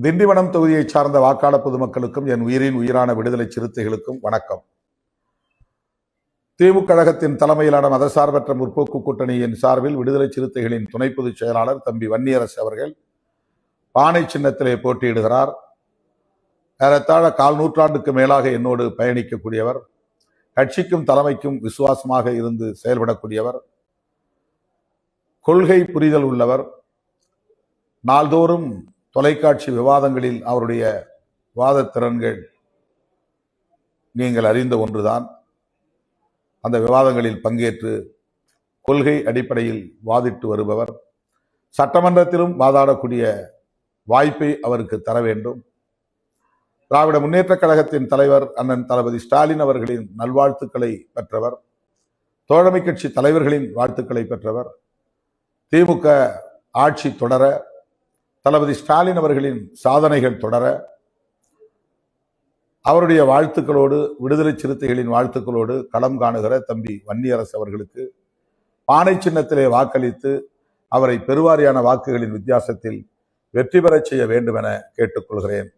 திண்டிவனம் தொகுதியைச் சார்ந்த வாக்காளர் பொதுமக்களுக்கும் என் உயிரின் உயிரான விடுதலை சிறுத்தைகளுக்கும் வணக்கம். திமுக கழகத்தின் தலைமையிலான மதசார்பற்ற முற்போக்கு கூட்டணியின் சார்பில் விடுதலை சிறுத்தைகளின் துணை பொதுச் செயலாளர் தம்பி வன்னியரசு அவர்கள் பானை சின்னத்திலே போட்டியிடுகிறார். ஏறத்தாழ 1/4 நூற்றாண்டுக்கு மேலாக என்னோடு பயணிக்கக்கூடியவர், கட்சிக்கும் தலைமைக்கும் விசுவாசமாக இருந்து செயல்படக்கூடியவர், கொள்கை புரிதல் உள்ளவர். நாள்தோறும் தொலைக்காட்சி விவாதங்களில் அவருடைய வாதத் திறன்கள் நீங்கள் அறிந்த ஒன்றுதான். அந்த விவாதங்களில் பங்கேற்று கொள்கை அடிப்படையில் வாதிட்டு வருபவர். சட்டமன்றத்திலும் வாதாடக்கூடிய வாய்ப்பை அவருக்கு தர வேண்டும். திராவிட முன்னேற்ற கழகத்தின் தலைவர் அண்ணன் தளபதி ஸ்டாலின் அவர்களின் நல்வாழ்த்துக்களை பெற்றவர், தோழமை கட்சி தலைவர்களின் வாழ்த்துக்களை பெற்றவர். திமுக ஆட்சி தொடர, தளபதி ஸ்டாலின் அவர்களின் சாதனைகள் தொடர, அவருடைய வாழ்த்துக்களோடு, விடுதலை சிறுத்தைகளின் வாழ்த்துக்களோடு களம் காணுகிற தம்பி வன்னியரசு அவர்களுக்கு பானை சின்னத்திலே வாக்களித்து அவரை பெருவாரியான வாக்குகளின் வித்தியாசத்தில் வெற்றி பெறச் செய்ய வேண்டும் என கேட்டுக்கொள்கிறேன்.